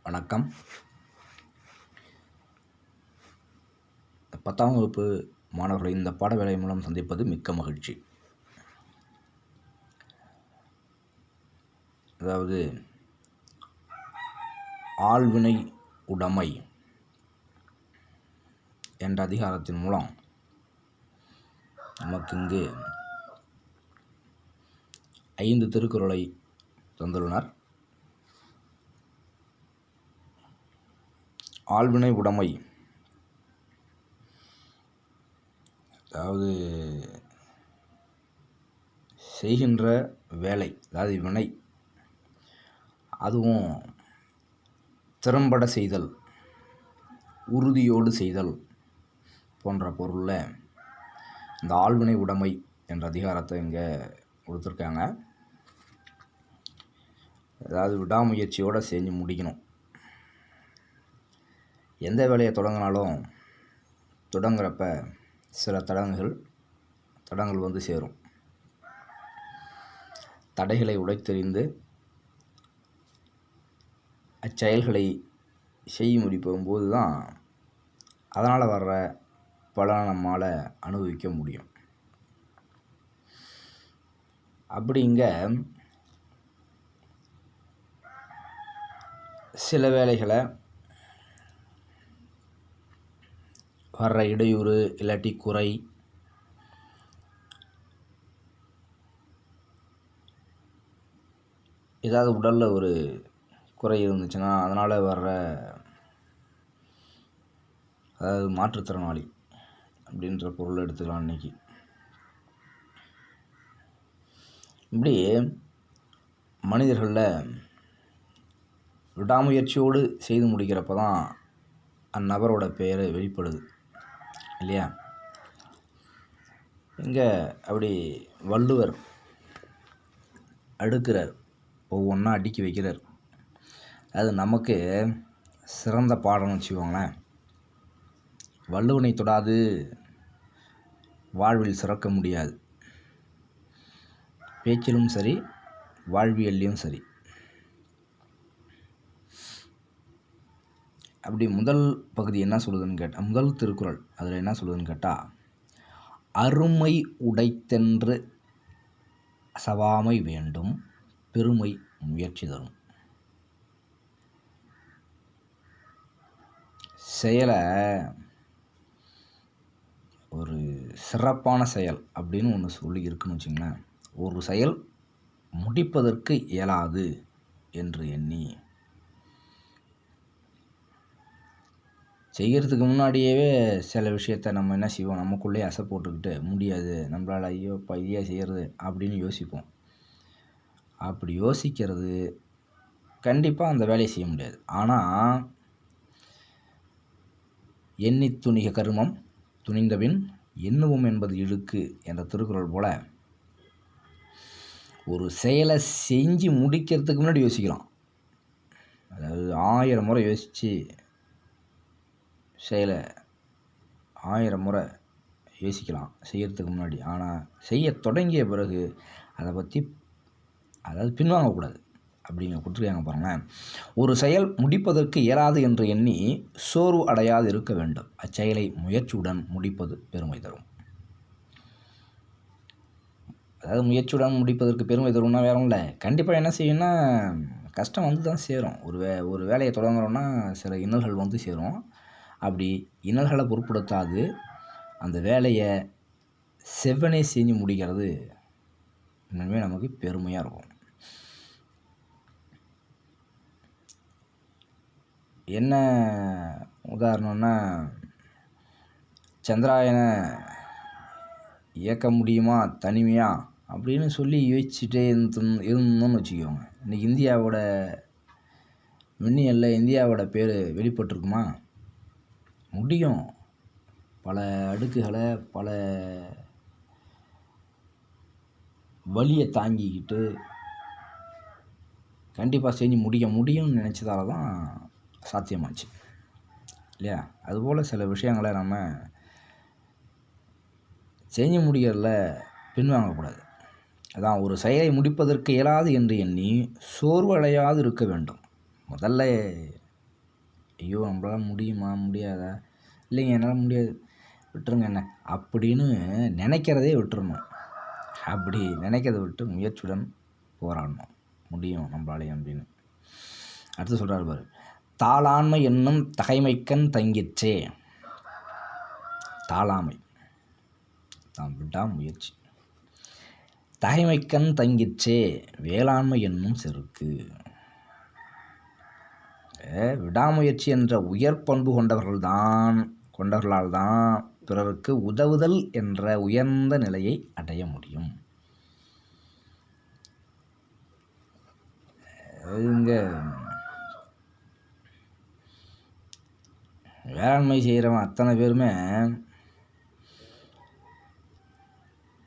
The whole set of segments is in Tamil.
வணக்கம். 10ஆம் வகுப்பு மாணவர்களை இந்த பாட வேலை மூலம் சந்திப்பது மிக்க மகிழ்ச்சி. அதாவது ஆள்வினை உடைமை என்ற அதிகாரத்தின் மூலம் நமக்கு இங்கு 5 திருக்குறளை தந்துள்ளனர். ஆள்வினை உடைமை, அதாவது செய்கின்ற வேலை, அதாவது வினை, அதுவும் திறம்பட செய்தல், உறுதியோடு செய்தல் போன்ற பொருளில் இந்த ஆள்வினை உடைமை என்ற அதிகாரத்தை இங்கே கொடுத்துருக்காங்க. அதாவது விடாமுயற்சியோடு செஞ்சு முடிக்கணும். எந்த வேலையை தொடங்கினாலும் தொடங்குறப்ப சில தடங்கள் வந்து சேரும். தடைகளை உடைத்தெறிந்து அச்செயல்களை செய்ய முடிக்கும்போது தான் அதனால் வர்ற பலனை நம்மால் அனுபவிக்க முடியும். அப்படி இங்கே சில வேலைகளை வர்ற இடையூறு இல்லாட்டி குறை, ஏதாவது உடலில் ஒரு குறை இருந்துச்சுன்னா அதனால் வர்ற, அதாவது மாற்றுத்திறனாளி அப்படின்ற பொருள் எடுத்துக்கலாம். இன்றைக்கி இப்படி மனிதர்களில் விடாமுயற்சியோடு செய்து முடிக்கிறப்ப தான் அந்நபரோட பெயர் வெளிப்படுது இல்லையா? இங்கே அப்படி வள்ளுவர் அடுக்கிறார், ஒவ்வொன்றா அடுக்கி வைக்கிறார். அது நமக்கு சிறந்த பாடம்னு வச்சுக்கோங்களேன். வள்ளுவனை தொடாது வாழ்வில் சிறக்க முடியாது. பேச்சிலும் சரி, வாழ்வியல்லையும் சரி. அப்படி முதல் பகுதி என்ன சொல்லுதுன்னு கேட்டால், முதல் திருக்குறள் அதில் என்ன சொல்லுதுன்னு கேட்டால், அருமை உடைத்தென்று சவாமை வேண்டும், பெருமை முயற்சி தரும். செயலை ஒரு சிறப்பான செயல் அப்படின்னு ஒன்று சொல்லி இருக்குன்னு வச்சுங்களேன். ஒரு செயல் முடிப்பதற்கு இயலாது என்று எண்ணி செய்கிறதுக்கு முன்னாடியே சில விஷயத்த நம்ம என்ன செய்வோம், நமக்குள்ளே அசை போட்டுக்கிட்டு முடியாது, நம்மளால் ஐயோ பையா செய்கிறது அப்படின்னு யோசிப்போம். அப்படி யோசிக்கிறது கண்டிப்பாக அந்த வேலையை செய்ய முடியாது. ஆனால் எண்ணி துணிக கருமம் துணிந்தபின் எண்ணுவோம் என்பது இழுக்கு என்ற திருக்குறள் போல் ஒரு செயலை செஞ்சு முடிக்கிறதுக்கு முன்னாடி யோசிக்கலாம். அதாவது 1000 முறை யோசித்து செயலை 1000 முறை யோசிக்கலாம் செய்கிறதுக்கு முன்னாடி. ஆனால் செய்ய தொடங்கிய பிறகு அதை பற்றி, அதாவது பின்வாங்கக்கூடாது அப்படிங்க கொடுத்துருக்காங்க பாருங்களேன். ஒரு செயல் முடிப்பதற்கு இயலாது என்று எண்ணி சோர்வு அடையாது இருக்க வேண்டும். அச்செயலை முயற்சியுடன் முடிப்பது பெருமை தரும். அதாவது முயற்சியுடன் முடிப்பதற்கு பெருமை தரும்னா வேற இல்லை, கண்டிப்பாக என்ன செய்யணும்னா கஷ்டம் வந்து தான் சேரும். ஒரு வேலையை தொடங்குறோன்னா சில இன்னல்கள் வந்து சேரும். அப்படி இன்னல்களை பொருட்படுத்தாது அந்த வேலையை செவ்வனே செஞ்சு முடிக்கிறது இன்னுமே நமக்கு பெருமையாக இருக்கும். என்ன உதாரணம்னா, சந்திராயனை இயக்க முடியுமா தனிமையாக அப்படின்னு சொல்லி யோசிச்சுட்டே இருந்தோம்னு வச்சுக்கோங்க. இன்றைக்கி இந்தியாவோட விண்ணியல்ல இந்தியாவோட பேர் வெளிப்பட்டிருக்குமா? முடியும். பல அடுக்குகளை, பல வலியை தாங்கிக்கிட்டு கண்டிப்பாக செஞ்சு முடிக்க முடியும்னு நினச்சதால தான் சாத்தியமாச்சு இல்லையா? அதுபோல் சில விஷயங்களை நம்ம செஞ்சு முடிக்கிறதுல பின்வாங்கக்கூடாது. அதான் ஒரு செயலை முடிப்பதற்கு இயலாது என்று எண்ணி சோர்வடையாது இருக்க வேண்டும். முதல்ல ஐயோ நம்மளால முடியுமா முடியாதா, இல்லைங்க என்னால் முடியாது விட்டுருங்க என்ன அப்படின்னு நினைக்கிறதே விட்டுறணும். அப்படி நினைக்கிறத விட்டு முயற்சியுடன் போராடணும், முடியும் நம்மளாலையும் அப்படின்னு. அடுத்து சொல்கிறார் பாரு, தாளாண்மை என்னும் தகைமைக்கண் தங்கிற்றே. தாளாமை தான் விடாமுயற்சி. தகைமைக்கண் தங்கிற்றே வேளாண்மை என்னும் செருக்கு. விடாமுயற்சி என்ற உயர் பண்பு கொண்டவர்களால் தான் பிறருக்கு உதவுதல் என்ற உயர்ந்த நிலையை அடைய முடியும். இங்கே வேளாண்மை செய்கிறவன் அத்தனை பேருமே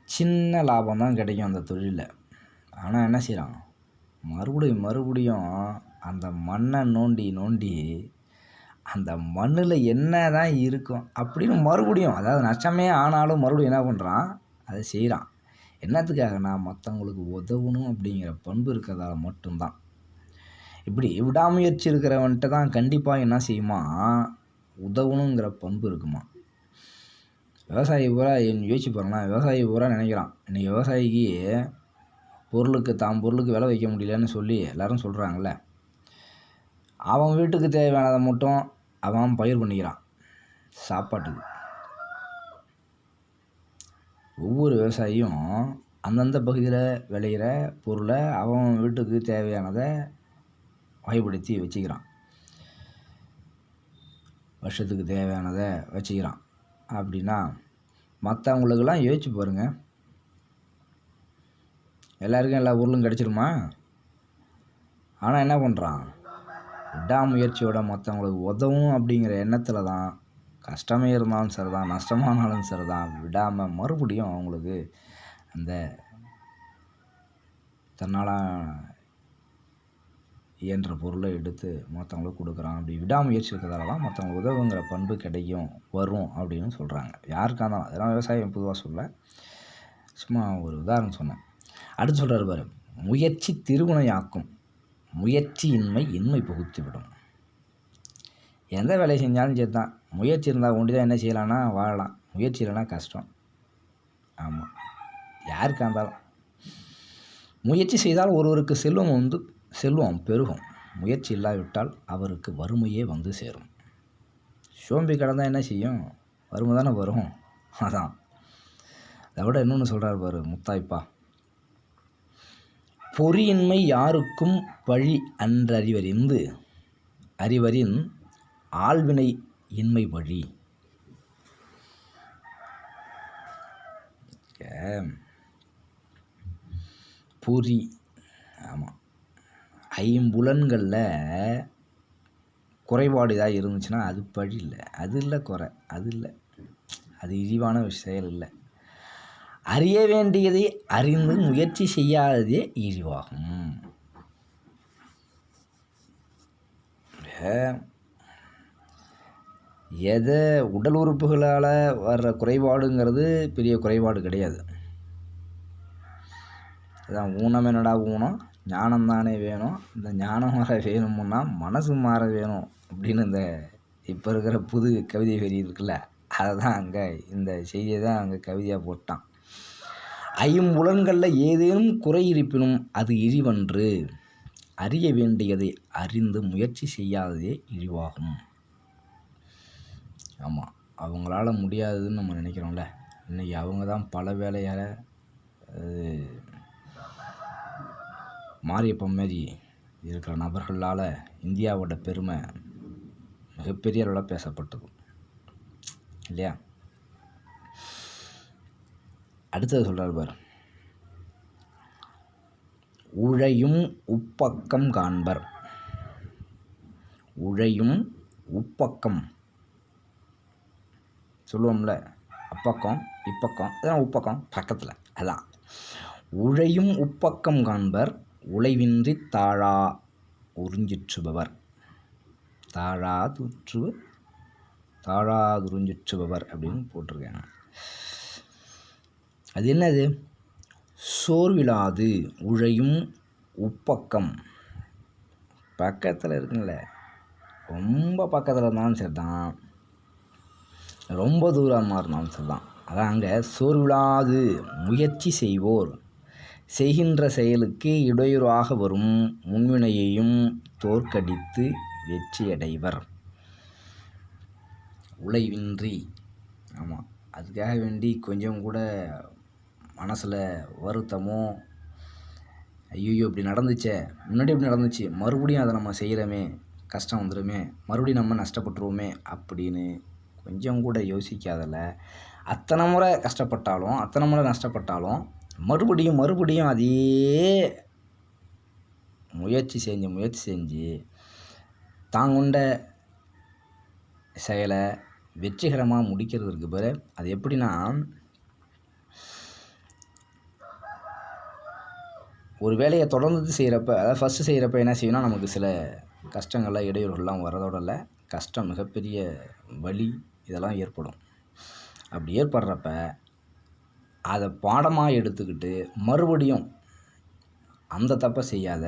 சின்ன லாபம் தான் கிடைக்கும் அந்த தொழிலில். ஆனால் என்ன செய்கிறான், மறுபடியும் அந்த மண்ணை நோண்டி அந்த மண்ணில் என்ன தான் இருக்கும் அப்படின்னு மறுபடியும், அதாவது நஷ்டமே ஆனாலும் மறுபடியும் என்ன பண்ணுறான், அதை செய்கிறான். என்னத்துக்காகனா மற்றவங்களுக்கு உதவணும் அப்படிங்கிற பண்பு இருக்கிறதால மட்டும்தான். இப்படி விடாமுயற்சி இருக்கிறவன்ட்டு தான் கண்டிப்பாக என்ன செய்யுமா, உதவணுங்கிற பண்பு இருக்குமா. விவசாயி பூரா யோசிச்சு பாருங்களேன், விவசாயி பூரா நினைக்கிறான் இன்றைக்கி விவசாயிக்கு பொருளுக்கு விலை வைக்க முடியலன்னு சொல்லி எல்லோரும் சொல்கிறாங்கள. அவன் வீட்டுக்கு தேவையானதை மட்டும் அவன் பயிர் பண்ணிக்கிறான் சாப்பாட்டுக்கு. ஒவ்வொரு விவசாயியும் அந்தந்த பகுதியில் விளையிற பொருளை அவன் வீட்டுக்கு தேவையானதை வகைப்படுத்தி வச்சுக்கிறான், வருஷத்துக்கு தேவையானதை வச்சுக்கிறான். அப்படின்னா மற்றவங்களுக்கெல்லாம் யோசிச்சு பாருங்கள், எல்லாருக்கும் எல்லா பொருளும் கிடச்சிருமா? ஆனால் என்ன பண்ணுறான், விடாமுயற்சியோட மற்றவங்களுக்கு உதவும் அப்படிங்கிற எண்ணத்தில் தான் கஷ்டமே இருந்தாலும் சரி தான், நஷ்டமானாலும் சரி தான், விடாமல் மறுபடியும் அவங்களுக்கு அந்த தன்னால் இயன்ற பொருளை எடுத்து மற்றவங்களுக்கு கொடுக்குறான். அப்படி விடாமுயற்சி இருக்கிறதால தான் மற்றவங்களுக்கு உதவுங்கிற பண்பு கிடைக்கும், வரும் அப்படின்னு சொல்கிறாங்க. யாருக்காக இருந்தாலும், அதெல்லாம் விவசாயம் பொதுவாக சொல்ல, சும்மா ஒரு உதாரணம் சொன்னேன். அடுத்து சொல்கிறார் பாரு, முயற்சி திருவினையாக்கும், முயற்சியின்மை இன்மை புகுத்திவிடும். எந்த வேலையை செஞ்சாலும் சரி தான், முயற்சி இருந்தால் ஒண்டி தான் என்ன செய்யலான்னா வாழலாம், முயற்சி இல்லைன்னா கஷ்டம். ஆமாம், யாருக்காக இருந்தாலும் முயற்சி செய்தால் ஒருவருக்கு செல்வம் பெருகும், முயற்சி இல்லாவிட்டால் அவருக்கு வறுமையே வந்து சேரும். சோம்பி கடந்தால் என்ன செய்யும், வறுமை தானே வரும். அதான் அதை விட இன்னொன்று சொல்கிறார் பாரு முத்தாய்ப்பா, பொறியின்மை யாருக்கும் பழி அறிவரின் ஆள்வினை இன்மை வழி. பொறி, ஆமாம், ஐம்புலன்களில் குறைபாடு ஏதாவது இருந்துச்சுன்னா அது பழி இல்லை, அது இல்லை குறை, அது இல்லை, அது இழிவான செயல் இல்லை. அறிய வேண்டியதை அறிந்து முயற்சி செய்யாததே இழிவாகும். எதை உடல் உறுப்புகளால் வர்ற குறைபாடுங்கிறது பெரிய குறைபாடு கிடையாது. அதான் ஊனம் என்னடா ஊனம், ஞானம் தானே வேணும், இந்த ஞானம் வர வேணும்னா மனசு மாற வேணும் அப்படின்னு இந்த இப்போ இருக்கிற புது கவிதை வரி இருக்குல்ல, அதை தான் அங்கே இந்த செய்தியை தான் அங்கே கவிதையாக போட்டான். ஐம்புலன்களில் ஏதேனும் குறை இருப்பினும் அது இழிவன்று, அறிய வேண்டியதை அறிந்து முயற்சி செய்யாததே இழிவாகும். ஆமாம், அவங்களால முடியாதுன்னு நம்ம நினைக்கிறோம்ல, இன்றைக்கி அவங்க தான் பல வேலையால் மாரியப்பன் மாரி இருக்கிற நபர்களால் இந்தியாவோட பெருமை மிகப்பெரிய அளவில் பேசப்பட்டது இல்லையா. அடுத்தது சொல்கிறார் பார், உழையும் உப்பக்கம் காண்பர். உழையும் உப்பக்கம் சொல்லுவோம்ல, அப்பக்கம் இப்பக்கம், அதான் உப்பக்கம் பக்கத்தில், அதான் உழையும் உப்பக்கம் காண்பர் உழைவின்றி தாழா உறிஞ்சிற்றுபவர். தாழாதுறிஞ்சிற்றுபவர் அப்படின்னு போட்டிருக்காங்க. அது என்னது, சோர்விலாது உழையும் உப்பக்கம் பக்கத்தில் இருக்குங்கள, ரொம்ப பக்கத்தில் இருந்தாலும் சரி தான், ரொம்ப தூரமாக இருந்தாலும் சரி தான். அதான் அங்கே சோர்விலாது முயற்சி செய்வோர் செய்கின்ற செயலுக்கு இடையூறாக வரும் முன்வினையையும் தோற்கடித்து வெற்றியடைவர். உழைவின்றி, ஆமாம், அதுக்காக வேண்டி கொஞ்சம் கூட மனசில் வருத்தமோ, ஐயோ இப்படி நடந்துச்சே, முன்னாடி இப்படி நடந்துச்சு, மறுபடியும் அதை நம்ம செய்கிறோமே, கஷ்டம் வந்துடுமே, மறுபடியும் நம்ம நஷ்டப்பட்டுருவோமே அப்படின்னு கொஞ்சம் கூட யோசிக்காதல அத்தனை முறை கஷ்டப்பட்டாலும், அத்தனை முறை நஷ்டப்பட்டாலும் மறுபடியும் அதே முயற்சி செஞ்சு தாங்கொண்ட செயலை வெற்றிகரமாக முடிக்கிறதுக்கு பேர் அது எப்படின்னா, ஒரு வேலையை தொடர்ந்து செய்கிறப்ப, அதாவது ஃபஸ்ட்டு செய்கிறப்ப என்ன செய்யணும்னா, நமக்கு சில கஷ்டங்கள்லாம் இடையூறுகள்லாம் வரதோட இல்லை, கஷ்டம் மிகப்பெரிய வலி இதெல்லாம் ஏற்படும். அப்படி ஏற்படுறப்ப அதை பாடமாக எடுத்துக்கிட்டு மறுபடியும் அந்த தப்பை செய்யாத,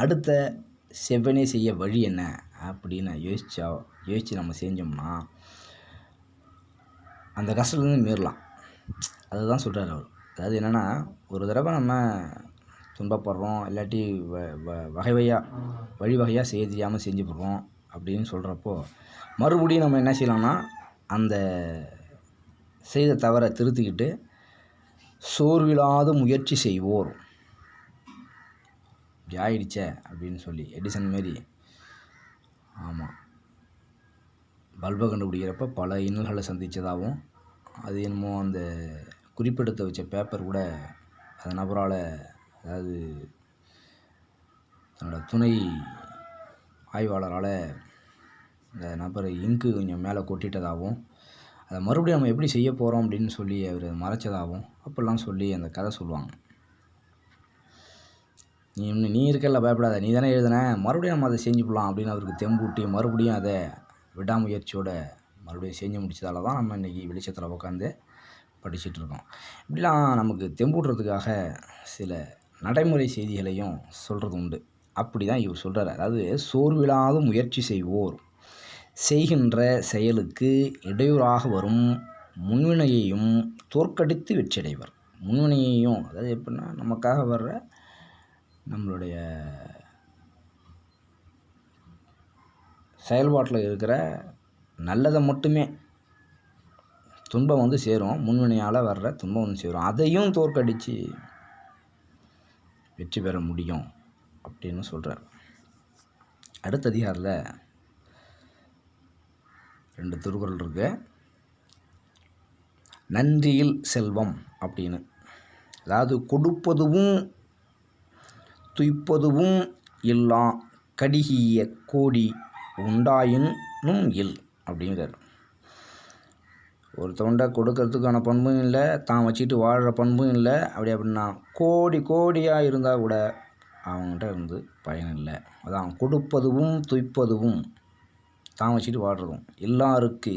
அடுத்த செவ்வனே செய்ய வழி என்ன அப்படின்னு யோசித்து நம்ம செஞ்சோம்னா அந்த கஷ்டத்துலேருந்து மீறலாம். அதுதான் சொல்கிறார் அவர். அதாவது என்னென்னா, ஒரு தடவை நம்ம துன்பப்படுறோம், இல்லாட்டி வழி வகையாக செய்ய தெரியாமல் செஞ்சு போடுறோம் அப்படின்னு சொல்கிறப்போ மறுபடியும் நம்ம என்ன செய்யலாம்னா, அந்த செய்த தவறை திருத்திக்கிட்டு சோர்வில்லாத முயற்சி செய்வோர், இப்படி ஆயிடுச்சே அப்படின்னு சொல்லி எடிசன் மாரி, ஆமாம், பல்பை கண்டுபிடிக்கிறப்ப பல இன்னல்களை சந்தித்ததாகவும், அது என்னமோ அந்த குறிப்பெடுத்து வச்ச பேப்பர் கூட அந்த நபரால், அதாவது தன்னோட துணை ஆய்வாளரால் அந்த நபர் இங்கு கொஞ்சம் மேலே கொட்டிட்டதாகவும், அதை மறுபடியும் நம்ம எப்படி செய்ய போகிறோம் அப்படின்னு சொல்லி அவர் மறைச்சதாகவும் அப்படிலாம் சொல்லி அந்த கதை சொல்லுவாங்க. நீ இருக்கல, பயப்படாத, நீ தானே எழுதுன, மறுபடியும் நம்ம அதை செஞ்சுக்கலாம் அப்படின்னு அவருக்கு தெம்பூட்டி மறுபடியும் அதை விடாமுயற்சியோடு மறுபடியும் செஞ்சு முடிச்சதால தான் நம்ம இன்றைக்கி வெளிச்சத்தில் உட்காந்து படிச்சுட்ருக்கோம். இப்படிலாம் நமக்கு தெம்பூட்டுறதுக்காக சில நடைமுறை செய்திகளையும் சொல்கிறது உண்டு. அப்படி தான் இவர் சொல்கிறார். அதாவது சோர்வில்லாத முயற்சி செய்வோர் செய்கின்ற செயலுக்கு இடையூறாக வரும் முன்வினையையும் தோற்கடித்து வெற்றியடைவர். முன்வினையையும், அதாவது எப்படின்னா, நமக்காக வர்ற நம்மளுடைய செயல்பாட்டில் இருக்கிற நல்லதை மட்டுமே துன்பம் வந்து சேரும், முன்வினையால் வர்ற துன்பம் வந்து சேரும், அதையும் தோற்கடித்து வெற்றி பெற முடியும் அப்படின்னு சொல்கிறார். அடுத்த அதிகாரத்தில் 2 திருக்குறள் இருக்கு. நன்றியில் செல்வம் அப்படின்னு, அதாவது கொடுப்பதுவும் துய்ப்பதுவும் இல்லா கடிகிய கோடி உண்டாயினும் இல் அப்படிங்கிறார். ஒருத்தவன்ட கொடுக்கறதுக்கான பண்பும் இல்லை, தான் வச்சுட்டு வாழ்கிற பண்பும் இல்லை, அப்படின்னா கோடியாக இருந்தால் கூட அவங்ககிட்ட இருந்து பயன் இல்லை. அதான் கொடுப்பதுவும் துய்ப்பதுவும் தான் வச்சுட்டு வாழ்கிறதும் எல்லாருக்கு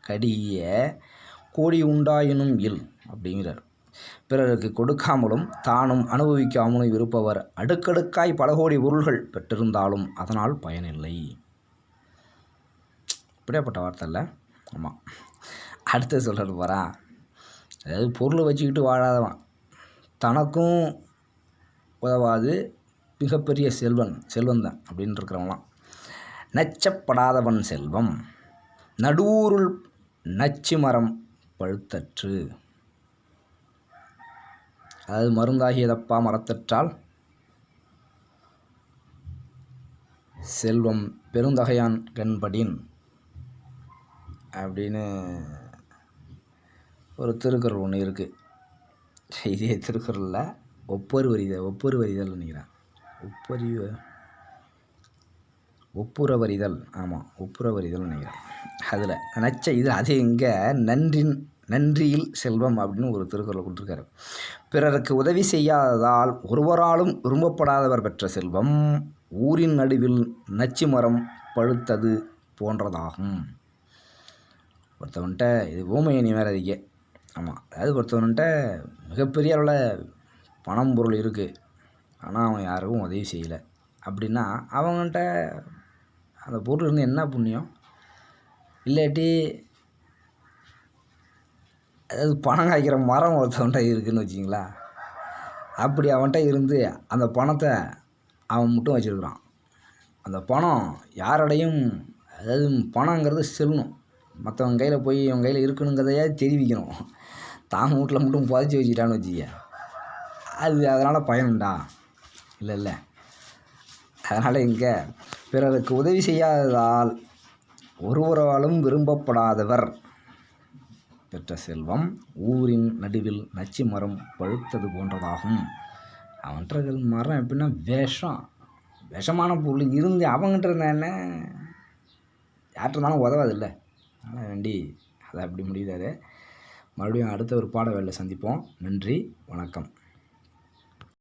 கடிய கோடி உண்டாயினும் இல் அப்படிங்கிறார். பிறருக்கு கொடுக்காமலும் தானும் அனுபவிக்காமலும் இருப்பவர் அடுக்கடுக்காய் பல கோடி பொருள்கள் பெற்றிருந்தாலும் அதனால் பயனில்லை. இப்படியாப்பட்ட வார்த்தை இல்லை. ஆமாம், அடுத்து சொல்கிறது பாரா, அதாவது பொருளை வச்சுக்கிட்டு வாழாதவன், தனக்கும் உதவாது, மிகப்பெரிய செல்வந்தான் அப்படின்னு இருக்கிறவங்களாம். நச்சப்படாதவன் செல்வம் நடூருள் நச்சு மரம் பழுத்தற்று, அதாவது மருந்தாகியதப்பா மரத்தற்றால் செல்வம் பெருந்தகையான் கண்படின் அப்படின்னு ஒரு திருக்குறள் ஒன்று இருக்குது. இதே திருக்குறளில் ஒப்புர வரிதல் நினைக்கிறேன், ஒப்புர வரிதல், ஆமாம், ஒப்புர வரிதல் நினைக்கிறேன். அதில் இது அது இங்கே நன்றியில் செல்வம் அப்படின்னு ஒரு திருக்குறள் கொடுத்துருக்காரு. பிறருக்கு உதவி செய்யாததால் ஒருவராலும் விரும்பப்படாதவர் பெற்ற செல்வம் ஊரின் நடுவில் நச்சு மரம் பழுத்தது போன்றதாகும். ஒருத்தவன்கிட்ட, இது ஊமையணி வேறு அதிக, ஆமாம், அதாவது ஒருத்தவன்கிட்ட மிகப்பெரிய அளவில் பணம் பொருள் இருக்குது, ஆனால் அவன் யாருக்கும் உதவி செய்யலை அப்படின்னா அவங்கள்ட்ட அந்த பொருள் இருந்து என்ன புண்ணியம்? இல்லாட்டி அதாவது பணம் காய்க்கிற மரம் ஒருத்தவன்ட்ட இருக்குதுன்னு வச்சிங்களா, அப்படி அவன்கிட்ட இருந்து அந்த பணத்தை அவன் மட்டும் வச்சுருக்குறான். அந்த பணம் யாரோடையும், அதாவது பணங்கிறது செல்லணும், மற்றவங்க கையில் போய் இவன் கையில் இருக்கணுங்கிறதையே தெரிவிக்கணும். தான் வீட்டில் மட்டும் புதைச்சி வச்சுக்கிட்டான்னு வச்சுக்க, அதனால் பயனுண்டா? இல்லை. அதனால் இங்கே பிறருக்கு உதவி செய்யாததால் ஒருவராலும் விரும்பப்படாதவர் பெற்ற செல்வம் ஊரின் நடுவில் நச்சு மரம் பழுத்தது போன்றதாகும். அவன்கிட்ட இருக்கிற மரம் எப்படின்னா விஷமான பொருள் இருந்து அவங்ககிட்ட இருந்தா என்ன, யார்கிட்ட இருந்தாலும் உதவாது இல்லை. அதனால் வேண்டி அதை அப்படி முடியுது. மறுபடியும் அடுத்த ஒரு பாட வேலையில் சந்திப்போம். நன்றி, வணக்கம்.